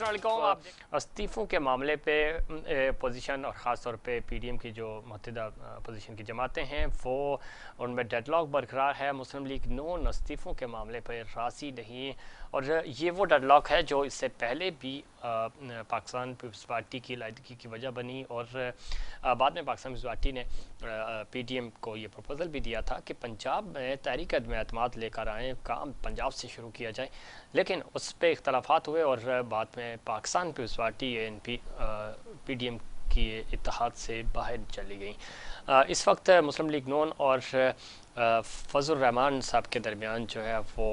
अस्सलाम वालेकुम। आप इस्तीफ़ों के मामले पे पोजीशन और ख़ास तौर पे पीडीएम की जो मुत्तहिदा पोजीशन की जमातें हैं वो उनमें डेडलॉक बरकरार है। मुस्लिम लीग नून इस्तीफ़ों के मामले पर राज़ी नहीं और ये वो डेडलॉक है जो इससे पहले भी पाकिस्तान पीपल्स पार्टी की लायदगी की वजह बनी और बाद में पाकिस्तान पीपल्स पार्टी ने पीडीएम को ये प्रपोज़ल भी दिया था कि पंजाब में तहरीक अदम एतमाद लेकर आएँ, काम पंजाब से शुरू किया जाए, लेकिन उस पर इख्तलाफात हुए और बाद में पाकिस्तान पीपल्स पार्टी पीडीएम की इत्तेहाद से बाहर चली गई। इस वक्त मुस्लिम लीग नून और फजल रहमान साहब के दरमियान जो है वो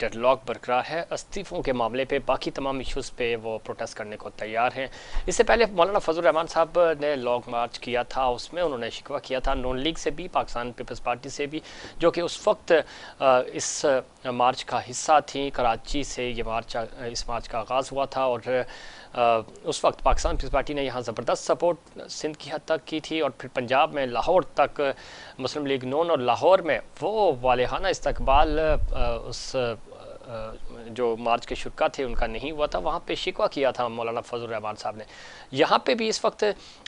डेडलॉक बरकरार है इस्तीफ़ों के मामले पे। बाकी तमाम इश्यूज़ पे वो प्रोटेस्ट करने को तैयार हैं। इससे पहले मौलाना फजल रहमान साहब ने लॉन्ग मार्च किया था, उसमें उन्होंने शिकवा किया था नून लीग से भी, पाकिस्तान पीपल्स पार्टी से भी, जो कि उस वक्त इस मार्च का हिस्सा थी। कराची से ये इस मार्च का आगाज़ हुआ था और उस वक्त पाकिस्तान पीपल्स पार्टी ने यहाँ ज़बरदस्त सपोर्ट सिंध की हद तक की थी और फिर पंजाब में लाहौर तक मुस्लिम लीग नून और लाहौर में वो वालेहाना इस्तकबाल उस जो मार्च के शुरा थे उनका नहीं हुआ था। वहाँ पे शिकवा किया था मौलाना फजल रहमान साहब ने। यहाँ पे भी इस वक्त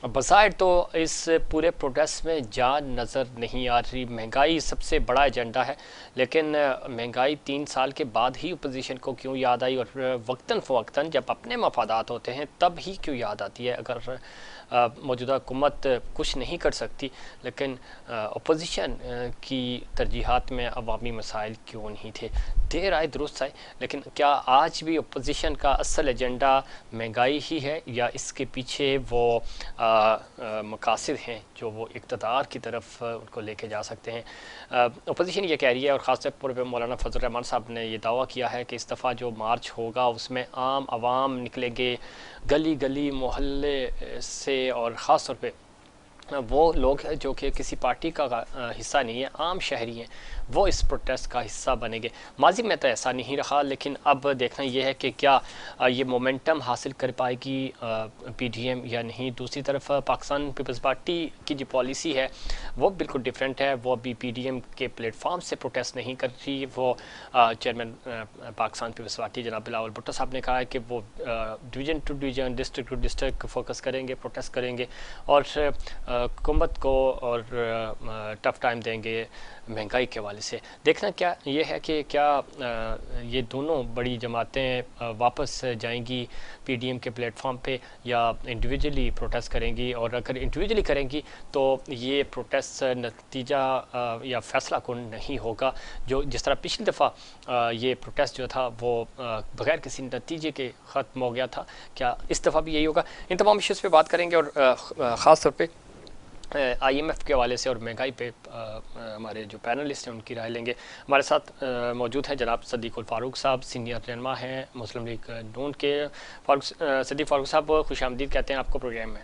बज़ाहिर तो इस पूरे प्रोटेस्ट में जान नज़र नहीं आ रही। महंगाई सबसे बड़ा एजेंडा है, लेकिन महंगाई 3 साल के बाद ही अपोजिशन को क्यों याद आई और वक्तन फ़वक्तन जब अपने मफादात होते हैं तब ही क्यों याद आती है। अगर मौजूदा हुकूमत कुछ नहीं कर सकती, लेकिन अपोजिशन की तरजीहात में अवामी मसाइल क्यों नहीं थे। देर आए दुरुस्त आए, लेकिन क्या आज भी अपोजिशन का असल एजेंडा महंगाई ही है या इसके पीछे वो मकासद हैं जो वो इक़्तिदार की तरफ उनको लेके जा सकते हैं। अपोजिशन ये कह रही है और ख़ास तौर पर मौलाना फजल रहमान साहब ने ये दावा किया है कि इस दफ़ा जो मार्च होगा उसमें आम आवाम निकलेंगे, गली गली मोहल्ले से, और ख़ास तौर पे वो लोग हैं जो कि किसी पार्टी का हिस्सा नहीं है, आम शहरी हैं, वो इस प्रोटेस्ट का हिस्सा बनेंगे। माजी में तो ऐसा नहीं रहा, लेकिन अब देखना यह है कि क्या ये मोमेंटम हासिल कर पाएगी पीडीएम या नहीं। दूसरी तरफ पाकिस्तान पीपल्स पार्टी की जो पॉलिसी है वो बिल्कुल डिफरेंट है। वो अभी पीडीएम के प्लेटफॉर्म से प्रोटेस्ट नहीं कर रही। वो चेयरमैन पाकिस्तान पीपल्स पार्टी जनाब बिलावल भुट्टो साहब ने कहा है कि वो division to division, district to district focus करेंगे, प्रोटेस्ट करेंगे और हुकूमत को और टफ़ टाइम देंगे महंगाई के हवाले से। देखना क्या ये है कि क्या ये दोनों बड़ी जमातें वापस जाएंगी पीडीएम के प्लेटफॉर्म पे या इंडिविजुअली प्रोटेस्ट करेंगी। और अगर इंडिविजुअली करेंगी तो ये प्रोटेस्ट नतीजा या फ़ैसला कुन नहीं होगा। जो जिस तरह पिछली दफ़ा ये प्रोटेस्ट जो था वो बग़ैर किसी नतीजे के ख़त्म हो गया था, क्या इस दफ़ा भी यही होगा। इन तमाम इश्यूज़ पे बात करेंगे और ख़ास तौर पे IMF के हवाले से और महंगाई पे हमारे जो पैनलिस्ट हैं उनकी राय लेंगे। हमारे साथ मौजूद हैं जनाब सदीक़ उल फ़ारूक साहब, सीनियर रहनुमा हैं मुस्लिम लीग नून के। सदीक़ फ़ारूक साहब खुश आमदीद कहते हैं आपको प्रोग्राम में।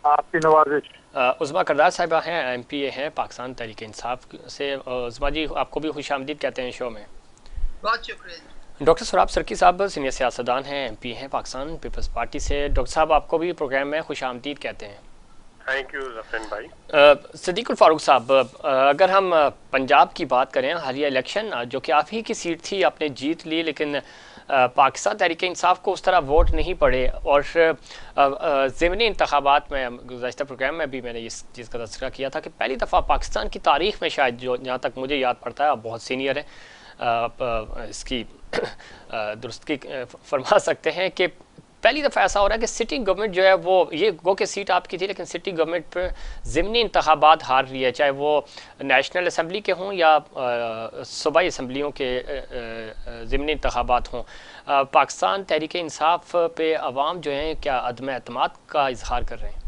आपकी नवाजिश। उज़मा करदार साहिबा हैं, MPA हैं पाकिस्तान तहरीक इंसाफ से। उज़मा जी आपको भी खुश आमदीद कहते हैं शो में। बहुत शुक्रिया। डॉक्टर सराब सरकी साहब सीनियर सियासतदान हैं, MP हैं पाकिस्तान पीपल्स पार्टी से। डॉक्टर साहब आपको भी प्रोग्राम में खुश आमदीद कहते हैं। थैंक यू जफरीन भाई। सदीक़ उल फ़ारूक साहब, अगर हम पंजाब की बात करें, हालिया इलेक्शन जो कि आप ही की सीट थी आपने जीत ली, लेकिन पाकिस्तान तहरीक इंसाफ को उस तरह वोट नहीं पड़े और ज़िमनी इंतखाबात में गुज़श्ता प्रोग्राम में भी मैंने इस चीज़ का तज़किरा किया था कि पहली दफ़ा पाकिस्तान की तारीख़ में शायद, जो जहाँ तक मुझे याद पड़ता है, आप बहुत सीनियर हैं, इसकी दुरुस्तगी फरमा सकते हैं कि पहली दफ़ा ऐसा हो रहा है कि सिटिंग गवर्नमेंट जो है वो, ये गो के सीट आपकी थी, लेकिन सिटिंग गवर्नमेंट पर ज़िमनी इंतखाबात हार रही है, चाहे वो नेशनल असम्बली के हों या सूबाई असम्बलियों के ज़िमनी इंतखाबात हों। पाकिस्तान तहरीक इंसाफ पे अवाम जो हैं क्या अदम एतमाद का इजहार कर रहे हैं?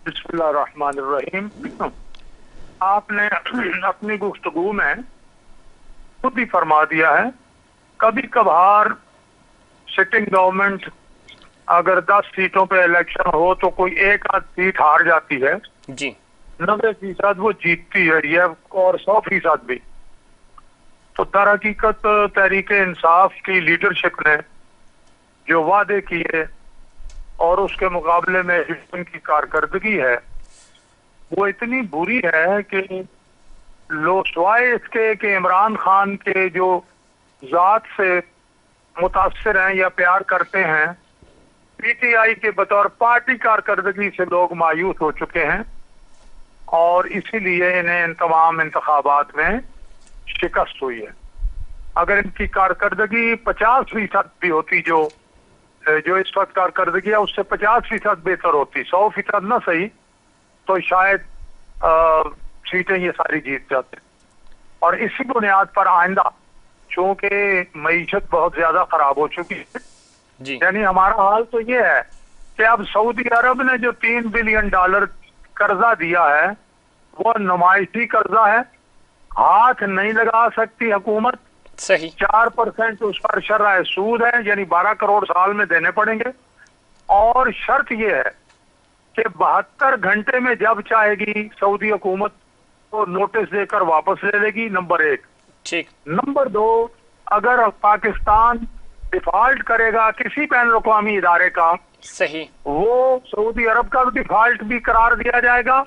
बिस्मिल्लाहिर्रहमानिर्रहीम। आपने अपनी गुफ्तगू में खुद ही फरमा दिया है, कभी कभार सिटिंग गवर्नमेंट अगर 10 सीटों पे इलेक्शन हो तो कोई एक आध सीट हार जाती है जी, 90% वो जीतती है ये, और 100% भी। तो दर हकीकत तहरीक इंसाफ की लीडरशिप ने जो वादे किए और उसके मुकाबले में उनकी कारकर्दगी है वो इतनी बुरी है कि लो सवाए इसके कि इमरान खान के जो जात से मुतासिर हैं या प्यार करते हैं, पीटीआई के बतौर पार्टी कारकर्दगी से लोग मायूस हो चुके हैं और इसीलिए इन्हें इन तमाम इंतखाबात में शिकस्त हुई है। अगर इनकी कारकर्दगी 50% भी होती, जो इस वक्त कारकर्दगी है उससे 50% बेहतर होती, 100% ना सही, तो शायद सीटें ये सारी जीत जाते। और इसी बुनियाद पर आइंदा चूंकि मईशत बहुत ज्यादा खराब हो चुकी है, यानी हमारा हाल तो ये है कि अब सऊदी अरब ने जो $3 बिलियन कर्जा दिया है वो नुमाइशी कर्जा है, हाथ नहीं लगा सकती हुकूमत। सही 4% उस पर शर्ह सूद है, यानी 12 करोड़ साल में देने पड़ेंगे। और शर्त यह है कि 72 घंटे में जब चाहेगी सऊदी हुकूमत को नोटिस देकर वापस ले लेगी, नंबर 1। ठीक। नंबर 2, अगर पाकिस्तान डिफॉल्ट करेगा किसी बैन अवी इदारे का, सही, वो सऊदी अरब का डिफॉल्ट भी करार दिया जाएगा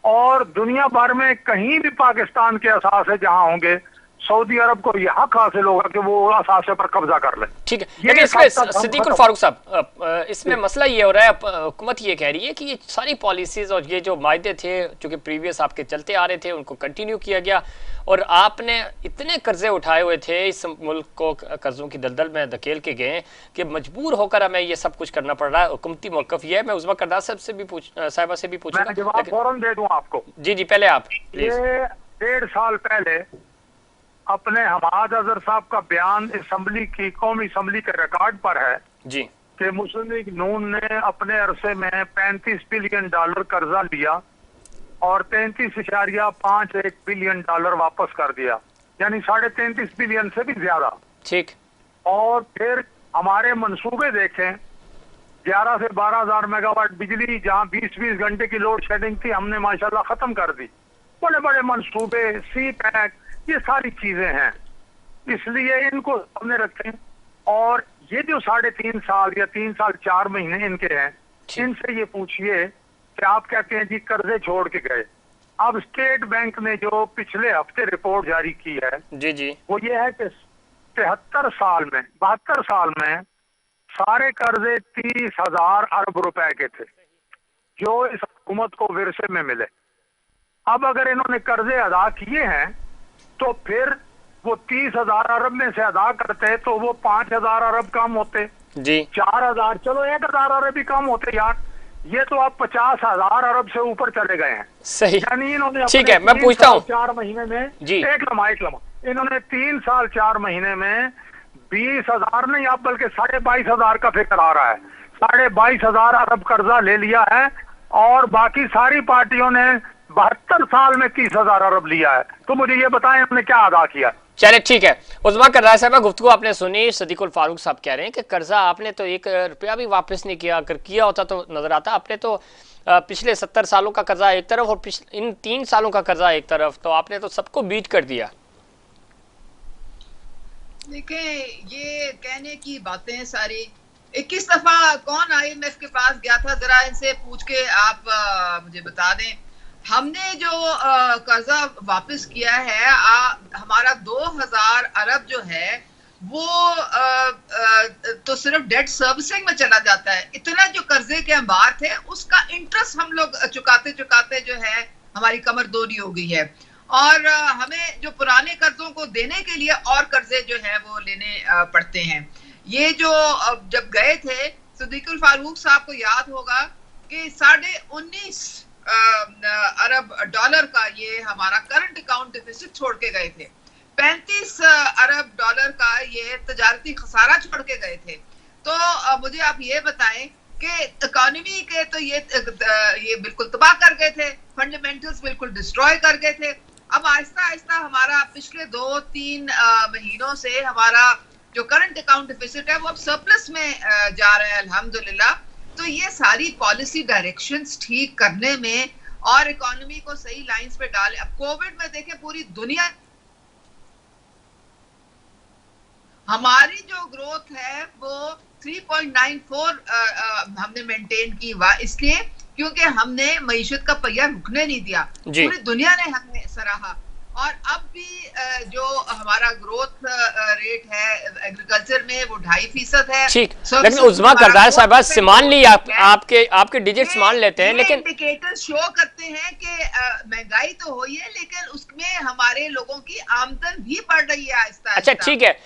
और दुनिया भर में कहीं भी पाकिस्तान के असासे जहां होंगे, सऊदी अरब को यह हक हासिल होगा कि वो असासे पर कब्जा कर ले। ठीक है, लेकिन इसमें सिद्दीकुल फारूक साहब, इसमें मसला ये हो रहा है, हुकूमत ये कह रही है कि ये सारी पॉलिसीज और ये जो मायदे थे जो कि प्रीवियस आपके चलते आ रहे थे उनको कंटिन्यू किया गया और आपने इतने कर्जे उठाए हुए थे, इस मुल्क को कर्जों की दलदल में धकेल के गए कि मजबूर होकर हमें ये सब कुछ करना पड़ रहा है। हुकूमती मौक़िफ़ ये है। मैं उज़्मा करदार साहिबा से भी पूछूंगा, जवाब फौरन दे दूं आपको। जी पहले आप प्लीज। 1.5 साल पहले अपने हमाद अजहर साहब का बयान असेंबली की, कौमी असेंबली के रिकॉर्ड पर है जी कि मुस्लिम लीग नून ने अपने अरसे में $35 बिलियन कर्जा लिया और $33.51 बिलियन वापस कर दिया, यानी 33.5 बिलियन से भी ज्यादा। ठीक। और फिर हमारे मंसूबे देखें, 11 से 12 हजार मेगावाट बिजली जहां 20-20 घंटे की लोड शेडिंग थी, हमने माशाल्लाह खत्म कर दी। बड़े बड़े मंसूबे, सी पैक, ये सारी चीजें हैं, इसलिए इनको सामने रखें। और ये जो 3.5 साल या 3 साल 4 महीने इनके हैं, इनसे ये पूछिए कि आप कहते हैं जी कर्जे छोड़ के गए। अब स्टेट बैंक ने जो पिछले हफ्ते रिपोर्ट जारी की है जी वो ये है कि 72 साल में सारे कर्जे 30,000 अरब रुपए के थे जो इस हुकूमत को विरसे में मिले। अब अगर इन्होंने कर्जे अदा किए हैं तो फिर वो 30,000 अरब में से अदा करते तो वो 5,000 अरब कम होते जी, 4,000, चलो 1,000 अरब भी कम होते यार। ये तो आप 50,000 अरब से ऊपर चले गए हैं। सही, यानी इन्होंने, ठीक है, मैं पूछता हूँ 4 महीने में जी, एक लम्हा इन्होंने 3 साल 4 महीने में 20,000 नहीं, आप बल्कि 22,500 का फिक्र आ रहा है। 22,500 अरब कर्जा ले लिया है और बाकी सारी पार्टियों ने 72 साल में 30,000 अरब लिया है। तो मुझे ये बताएं हमने क्या अदा किया। चले ठीक है, उज़्मा करदार साहब गुफ्तगू आपने सुनी। सिद्दीकुल फारूक साहब कह रहे हैं कि कर्जा आपने तो 1 रुपया भी वापस नहीं किया, अगर किया होता तो नजर आता। आपने तो पिछले 70 सालों का कर्जा एक तरफ और इन 3 सालों का कर्जा एक तरफ, तो आपने तो सबको बीट कर दिया। देखें, ये कहने की बातें सारी, 21 दफा कौन IMF के पास गया था, जरा इनसे पूछ के आप मुझे बता दें। हमने जो कर्जा वापस किया है, हमारा 2,000 अरब जो है वो तो सिर्फ डेट सर्विसिंग में चला जाता है। इतना जो कर्जे के अंबार थे उसका इंटरेस्ट हम लोग चुकाते चुकाते जो है हमारी कमर दोरी हो गई है और हमें जो पुराने कर्जों को देने के लिए और कर्जे जो है वो लेने पड़ते हैं। ये जो जब गए थे, सिद्दीकुल फारूक साहब को याद होगा कि 19.5 अरब डॉलर का ये हमारा करंट अकाउंट डिफिसिट छोड़ के गए थे। 35 अरब डॉलर का ये तजारती खसारा छोड़ के गए थे। तो मुझे आप ये बताएं कि इकोनॉमी के तो ये बिल्कुल तबाह कर गए थे, फंडामेंटल्स बिल्कुल डिस्ट्रॉय कर गए थे। अब आहिस्ता आहिस्ता हमारा पिछले 2-3 महीनों से हमारा जो करंट अकाउंट डिफिसिट है वो अब सरप्लस में जा रहा है, अल्हम्दुलिल्लाह। तो ये सारी पॉलिसी डायरेक्शंस ठीक करने में और इकोनॉमी को सही लाइंस पे डाले। अब कोविड में देखें पूरी दुनिया, हमारी जो ग्रोथ है वो 3.94 हमने मेंटेन की, इसलिए क्योंकि हमने मईशत का पहिया रुकने नहीं दिया। पूरी दुनिया ने हमें सराहा। और अब भी जो हमारा ग्रोथ रेट है एग्रीकल्चर में वो 2.5% है। ठीक, लेकिन उज़्मा करदार साहबा मान ली आपके डिजिट्स मान लेते हैं, लेकिन इंडिकेटर शो करते हैं कि महंगाई तो हुई है लेकिन उसमें हमारे लोगों की आमदन भी बढ़ रही है आहिस्ता। अच्छा ठीक है,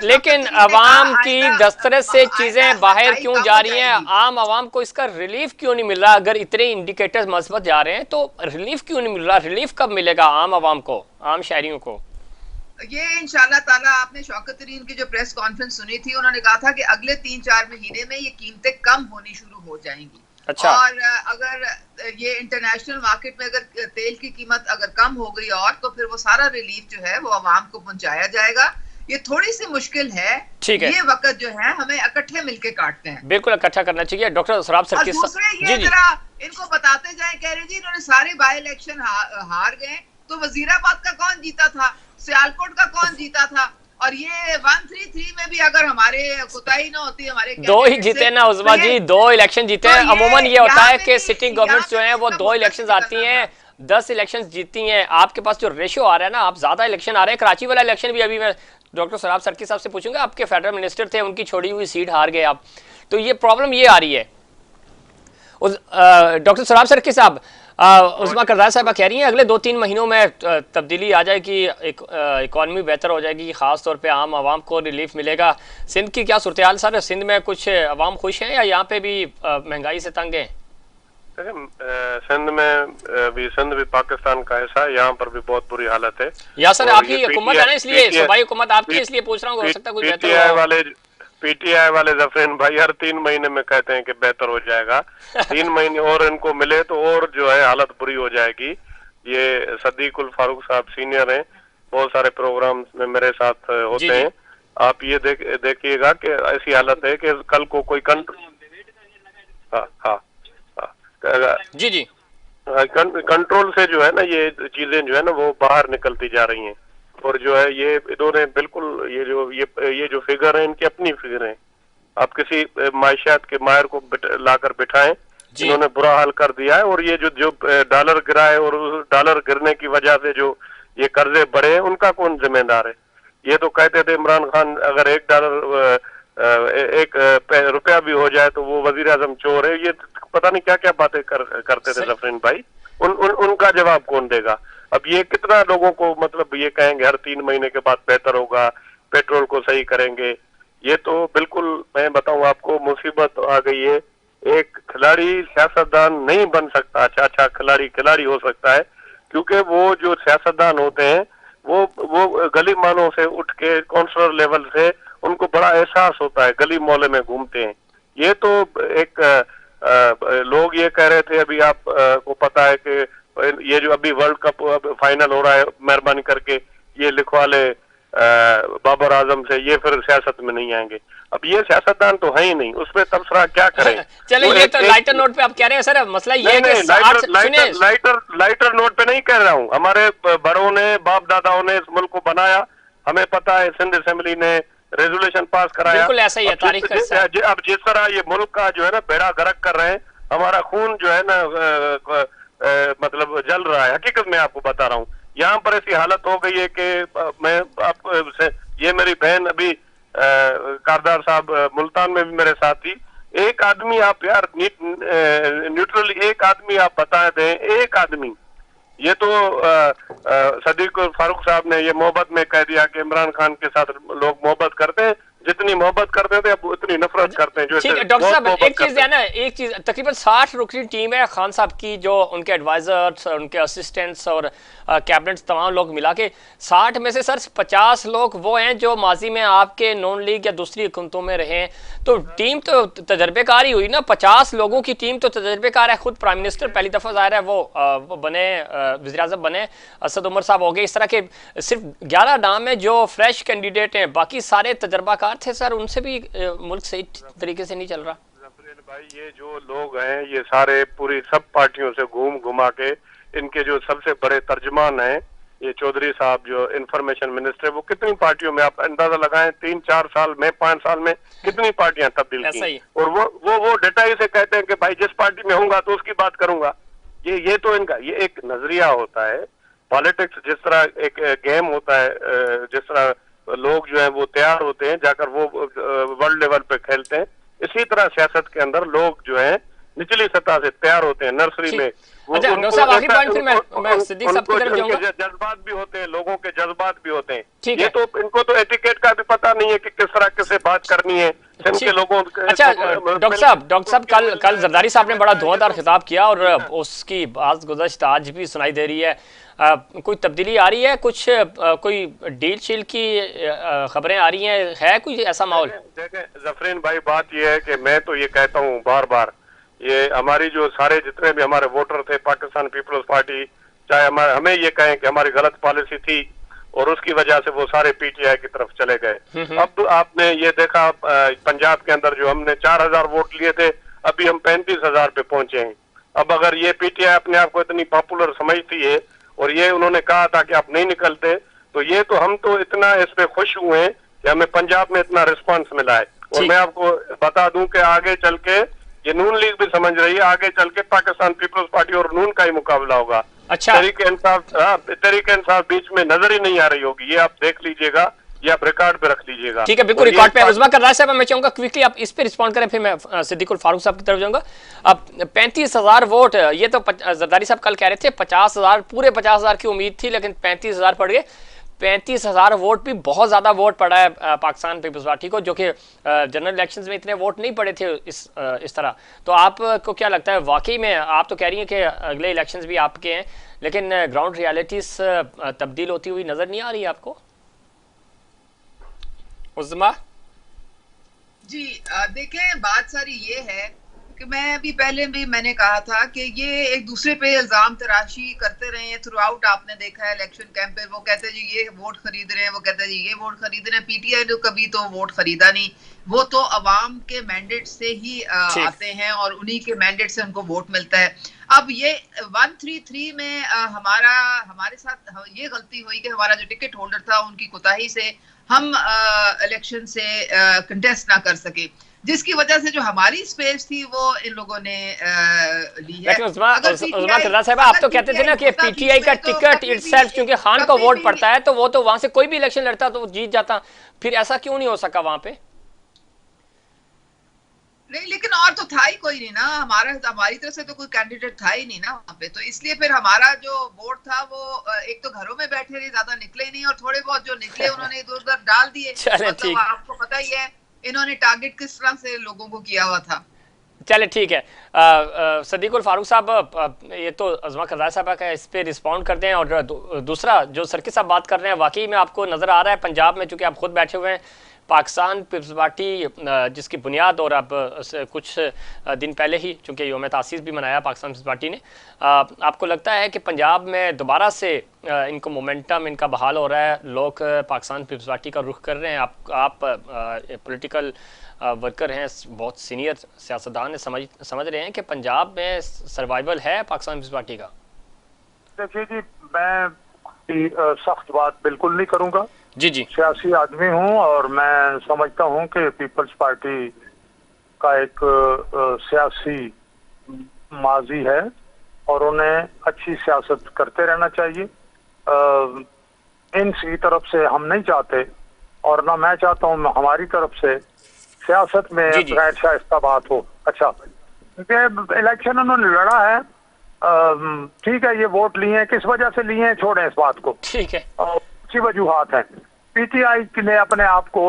लेकिन अवाम की दस्तरस से चीजें बाहर क्यों जा रही हैं? आम आवाम को इसका रिलीफ क्यों नहीं मिल रहा? अगर इतने इंडिकेटर्स मस्बत जा रहे हैं तो रिलीफ क्यों नहीं मिल रहा? रिलीफ कब मिलेगा आम आवाम को, आम शहरियों को? ये इंशाल्लाह ताला, आपने शौकत तरीन की जो प्रेस कॉन्फ्रेंस सुनी थी, उन्होंने कहा था कि अगले 3-4 महीने में ये कीमतें कम होनी शुरू हो जाएंगी। अच्छा। और अगर ये इंटरनेशनल मार्केट में अगर तेल की कीमत अगर कम हो गई और तो फिर वो सारा रिलीफ जो है वो आवाम को पहुंचाया जाएगा। ये थोड़ी सी मुश्किल है, ठीक है, ये वक्त जो है हमें इकट्ठे मिलके काटते हैं। बिल्कुल इकट्ठा करना चाहिए। डॉक्टर सराब सर, ये जरा इनको बताते जाए, कह रहे जी इन्होंने सारे बाई इलेक्शन हार गए, तो वजीराबाद का कौन जीता था, सियालकोट का कौन जीता था, और ये 133 में भी अगर हमारे कोताही ना होती, हमारे 2 ही जीते ना उज़्मा जी, 2 इलेक्शन जीते हैं। अमूमन ये होता है कि सिटिंग गवर्नमेंट जो है वो 2 इलेक्शन आती हैं, 10 इलेक्शन जीतती हैं। आपके पास जो रेशियो आ रहा है ना, आप ज्यादा इलेक्शन आ रहे हैं। कराची वाला इलेक्शन भी अभी मैं डॉक्टर सराब सरकी साहब से पूछूंगा, आपके फेडरल मिनिस्टर थे, उनकी छोड़ी हुई सीट हार गए आप, तो ये प्रॉब्लम ये आ रही है। डॉक्टर सराब सरकी साहब, उज़्मा करदार साहबा कह रही हैं अगले 2-3 महीनों में तब्दीली आ जाएगी, इकॉनमी बेहतर हो जाएगी, ख़ास तौर पे आम आवाम को रिलीफ मिलेगा। सिंध की क्या सूरत हाल सर? सिंध में कुछ आवाम खुश हैं या यहाँ पे भी महंगाई से तंग हैं? सिंध में सिंध भी पाकिस्तान का हिस्सा है, यहाँ पर भी बहुत बुरी हालत है। या सर आपकी हुकूमत है ना, इसलिए सूबाई हुकूमत आपकी, इसलिए पूछ रहा हूँ, हो सकता है कुछ बेहतर हो। पीटीआई वाले जफरीन भाई हर 3 महीने में कहते हैं कि बेहतर हो जाएगा। 3 महीने और इनको मिले तो और जो है हालत बुरी हो जाएगी। ये सदीकुल फारूक साहब सीनियर हैं, बहुत सारे प्रोग्राम में मेरे साथ होते हैं। आप ये देखिएगा कि ऐसी हालत है कि कल को कोई कंट्रोल से जो है ना ये चीजें जो है ना वो बाहर निकलती जा रही हैं। और जो है ये इन्होंने बिल्कुल ये जो फिगर है इनकी अपनी फिगर है। आप किसी मायशियात के माहिर को लाकर बिठाएं, इन्होंने बुरा हाल कर दिया है। और ये जो डॉलर गिरा है और उस डॉलर गिरने की वजह से जो ये कर्जे बढ़े हैं, उनका कौन जिम्मेदार है? ये तो कहते थे इमरान खान अगर $1 रुपया भी हो जाए तो वो वजीर आजम चोर है। ये पता नहीं क्या क्या बातें करते थे जफरीन भाई। उनका जवाब कौन देगा? अब ये कितना लोगों को मतलब ये कहेंगे हर 3 महीने के बाद बेहतर होगा, पेट्रोल को सही करेंगे। ये तो बिल्कुल मैं बताऊं आपको मुसीबत आ गई है। एक खिलाड़ी सियासतदान नहीं बन सकता, अच्छा खिलाड़ी हो सकता है, क्योंकि वो जो सियासतदान होते हैं वो गली मानों से उठ के काउंसलर लेवल से उनको बड़ा एहसास होता है, गली मोहल्ले में घूमते हैं। ये तो एक लोग ये कह रहे थे, अभी आप को पता है कि ये जो अभी वर्ल्ड कप फाइनल हो रहा है, मेहरबानी करके ये लिखवा ले बाबर आजम से, ये फिर सियासत में नहीं आएंगे। अब ये सियासतदान तो है ही नहीं, उसमें तबसरा क्या करें? चलो ये तो लाइटर नोट पे आप कह रहे हैं सर, मसला ये है कि लाइटर नोट पे नहीं कह रहा हूँ। हमारे बड़ों ने, बाप दादाओं ने इस मुल्क को बनाया, हमें पता है। सिंध असेंबली ने रेजोल्यूशन पास कराया, बिल्कुल ऐसा ही है तारीख का। अब जिस तरह ये मुल्क का जो है ना बेड़ा गर्क कर रहे हैं, हमारा खून जो है ना मतलब जल रहा है। हकीकत में आपको बता रहा हूँ, यहाँ पर ऐसी हालत हो गई है कि मैं आप ये मेरी बहन अभी कारदार साहब मुल्तान में भी मेरे साथ थी। एक आदमी आप यार न्यूट्रली एक आदमी आप बता दें, एक आदमी। ये तो सदीक फारूक साहब ने ये मोहब्बत में कह दिया कि इमरान खान के साथ लोग मोहब्बत करते हैं, जितनी मोहब्बत करते थे अब उतनी नफरत करते हैं। ठीक है डॉक्टर साहब, एक चीज है ना, एक चीज तकरीबन 60 रुकनी टीम है खान साहब की, जो उनके एडवाइजर्स, उनके असिस्टेंट्स और कैबिनेट तमाम लोग मिला के 60 में से सर 50 लोग वो हैं जो माजी में आपके नॉन लीग या दूसरी हुकूमतों में रहे हैं। तो टीम तो तजर्बेकार ही हुई ना, 50 लोगों की टीम तो तजर्बेकार है। खुद प्राइम मिनिस्टर पहली दफा ज़ाहिर है वो बने, वज़ीर आज़म बने, असद उमर साहब हो गए। इस तरह के सिर्फ 11 नाम है जो फ्रेश कैंडिडेट हैं, बाकी सारे तजर्बाकार थे सर। उनसे भी मुल्क सही तरीके से नहीं चल रहा। भाई ये जो लोग हैं ये सारे पूरी सब पार्टियों से घुमा के, इनके जो सबसे बड़े तर्जमान हैं ये चौधरी साहब जो इंफॉर्मेशन मिनिस्टर, वो कितनी पार्टियों में आप अंदाजा लगाएं, 3-4 साल में, 5 साल में कितनी पार्टियां तब्दील की। और वो डेटा ही से कहते हैं कि भाई जिस पार्टी में होऊंगा तो उसकी बात करूंगा। ये तो इनका ये एक नजरिया होता है। पॉलिटिक्स जिस तरह एक गेम होता है, जिस तरह लोग जो है वो तैयार होते हैं जाकर वो वर्ल्ड लेवल पे खेलते हैं, इसी तरह सियासत के अंदर लोग जो है निचली सतह से तैयार होते हैं नर्सरी में। अच्छा डॉक्टर साहब आखिरी पॉइंट फिर मैं सिद्दीक साहब की तरफ जाऊंगा। जज्बात भी होते हैं, लोगों के जज्बात भी होते हैं। ठीक ये है, तो इनको तो एटिकेट का भी पता नहीं है कि किस तरह किससे बात करनी है के लोगों। अच्छा डॉक्टर साहब कल जरदारी साहब ने बड़ा धुआंधार खिताब किया और उसकी बात गुज़श्त आज भी सुनाई दे रही है। कोई तब्दीली आ रही है, कुछ कोई डील शील की खबरें आ रही हैं, है कोई ऐसा माहौल? देखें जफरीन भाई, बात यह है कि मैं तो ये कहता हूँ बार बार, ये हमारी जो सारे जितने भी हमारे वोटर थे पाकिस्तान पीपल्स पार्टी, चाहे हमें ये कहें कि हमारी गलत पॉलिसी थी और उसकी वजह से वो सारे पीटीआई की तरफ चले गए। अब आपने ये देखा पंजाब के अंदर जो हमने 4000 वोट लिए थे, अभी हम 35,000 पे पहुंचे हैं। अब अगर ये पीटीआई अपने आप को इतनी पॉपुलर समझती है और ये उन्होंने कहा था कि आप नहीं निकलते, तो ये तो हम तो इतना इस पे खुश हुए हैं कि हमें पंजाब में इतना रिस्पांस मिला है। और मैं आपको बता दूं कि आगे चल के ये नून लीग भी समझ रही है, आगे चल के पाकिस्तान पीपल्स पार्टी और नून का ही मुकाबला होगा। अच्छा, तहरीक इंसाफ बीच में नजर ही नहीं आ रही होगी, ये आप देख लीजिएगा, ये आप रिकॉर्ड पे रख लीजिएगा। ठीक है, बिल्कुल रिकॉर्ड पे। उस्मा करदार साहब मैं चाहूंगा क्विकली आप इस पे रिस्पॉन्ड करें, फिर मैं सिद्दीकुल फारूक साहब की तरफ जाऊंगा। अब 35,000 वोट, ये तो जरदारी साहब कल कह रहे थे 50,000, पूरे 50,000 की उम्मीद थी लेकिन 35,000 पड़ गए। 35,000 वोट भी बहुत ज़्यादा वोट पड़ा है पाकिस्तान पीपल्स पार्टी को, जो कि जनरल इलेक्शंस में इतने वोट नहीं पड़े थे इस तरह। तो आपको क्या लगता है, वाकई में आप तो कह रही हैं कि अगले इलेक्शंस भी आपके हैं, लेकिन ग्राउंड रियलिटीज तब्दील होती हुई नज़र नहीं आ रही आपको? उस्मा जी देखें, बात सारी ये है कि मैं अभी पहले भी मैंने कहा था कि ये एक दूसरे पे इल्जाम तराशी करते रहे हैं थ्रू आउट। आपने देखा है इलेक्शन कैंप पे वो कहते हैं जी ये वोट खरीद रहे हैं, वो कहते हैं जी ये वोट खरीद रहे हैं। पीटीआई ने कभी तो वोट खरीदा नहीं, वो तो अवाम के मैंडेट से ही आते हैं और उन्हीं के मैंडेट से उनको वोट मिलता है। अब ये 133 में हमारे साथ ये गलती हुई कि हमारा जो टिकट होल्डर था उनकी कोताही से हम इलेक्शन से कंटेस्ट ना कर सके, जिसकी वजह से जो हमारी स्पेस थी वो इन लोगों ने ली है। उस्मा करदार साहब, आप तो कहते थे ना कि पीटीआई का टिकट इटसेल्फ, क्योंकि खान को वोट पड़ता है तो वो तो वहां से कोई भी इलेक्शन लड़ता तो वो जीत जाता, फिर ऐसा क्यों नहीं हो सका वहां पे? नहीं, लेकिन और तो था ही कोई नहीं ना, हमारी तरफ से तो कोई कैंडिडेट था ही नहीं ना वहाँ पे, तो इसलिए फिर हमारा जो वोट था वो एक तो घरों में बैठे रहे, ज्यादा निकले नहीं, और थोड़े बहुत जो निकले उन्होंने इधर उधर डाल दिए। मतलब आपको पता ही है इन्होंने टारगेट किस तरह से लोगों को किया हुआ था। चले ठीक है, सिद्दीकुल फारूक साहब, ये तो उस्मा करदार साहब का इस पे रिस्पॉन्ड करते हैं। और दूसरा जो सर्किट साहब बात कर रहे हैं, वाकई में आपको नज़र आ रहा है पंजाब में, चूँकि आप खुद बैठे हुए हैं, पाकिस्तान पीपल्स पार्टी जिसकी बुनियाद, और अब कुछ दिन पहले ही चूँकि योम तासीस भी मनाया पाकिस्तान पीपल्स पार्टी ने, आपको लगता है कि पंजाब में दोबारा से इनको मोमेंटम इनका बहाल हो रहा है, लोग पाकिस्तान पीपल्स पार्टी का रुख कर रहे हैं? आप पॉलिटिकल वर्कर हैं, बहुत सीनियर सियासतदान है, समझ रहे हैं कि पंजाब में सर्वाइवल है पाकिस्तान पीपल्स पार्टी का? देखिए जी, मैं सख्त बात बिल्कुल नहीं करूंगा। जी, सियासी आदमी हूं और मैं समझता हूं कि पीपल्स पार्टी का एक सियासी माजी है और उन्हें अच्छी सियासत करते रहना चाहिए। इनकी तरफ से हम नहीं चाहते और ना मैं चाहता हूं हमारी तरफ से सियासत में गैर शाइस्ता बात हो। अच्छा, इलेक्शन उन्होंने लड़ा है, ठीक है, ये वोट लिए हैं, किस वजह से लिए हैं छोड़ें इस बात को, ठीक है, अच्छी वजूहात है। पीटीआई ने अपने आप को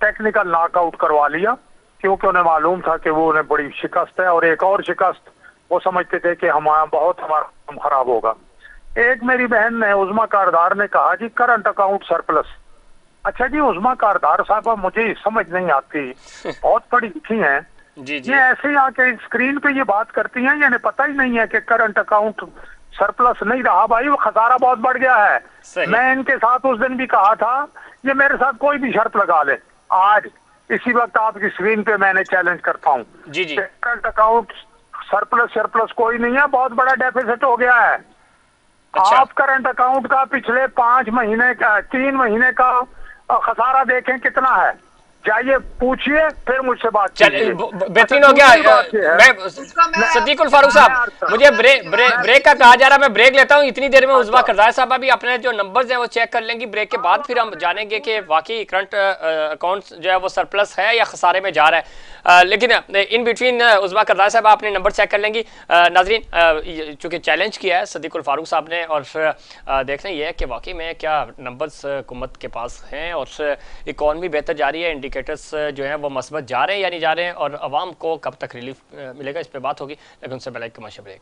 टेक्निकल नॉकआउट करवा लिया क्योंकि उन्हें मालूम था कि वो उन्हें बड़ी शिकस्त है, और एक और शिकस्त वो समझते थे कि हमारा काम खराब होगा। एक मेरी बहन ने, उस्मा कारदार ने कहा जी करंट अकाउंट सरप्लस। अच्छा जी, उस्मा कारदार साहब मुझे समझ नहीं आती, बहुत पढ़ी लिखी हैं, ये ऐसे ही आके स्क्रीन पे ये बात करती हैं, यानी पता ही नहीं है कि करंट अकाउंट सरप्लस नहीं रहा भाई, वो खसारा बहुत बढ़ गया है। मैं इनके साथ उस दिन भी कहा था ये मेरे साथ कोई भी शर्त लगा ले, आज इसी वक्त आपकी स्क्रीन पे मैंने चैलेंज करता हूँ, करंट अकाउंट सरप्लस कोई नहीं है, बहुत बड़ा डेफिसिट हो गया है। अच्छा। आप करंट अकाउंट का पिछले 5 महीने का 3 महीने का खसारा देखें कितना है, जाइए पूछिए, फिर मुझसे बात चल कीजिए। बेहतरीन हो गया। मैं सदीकुल फारूक साहब, मुझे ब्रेक का कहा जा रहा है, मैं ब्रेक लेता हूँ। इतनी देर में उज़मा करज़ाई साहब अभी अपने जो नंबर्स हैं वो चेक कर लेंगी। ब्रेक के बाद फिर हम जानेंगे कि वाकई करंट अकाउंट जो है वो सरप्लस है या खसारे में जा रहा है। लेकिन इन बिटवीन उज़मा करज़ाई साहब अपने नंबर चेक कर लेंगी। नाजरीन, चूँकि चैलेंज किया है सदीकुल फारूक साहब ने, और देखना ये है कि वाकई में क्या नंबर्स हुकूमत के पास हैं और इकॉनमी बेहतर जा रही है, इंडिकेटर्स जो हैं वो मस्बत जा रहे हैं या नहीं जा रहे हैं, और आवाम को कब तक रिलीफ मिलेगा, इस पर बात होगी। लेकिन उससे पहले एक कमर्शियल ब्रेक।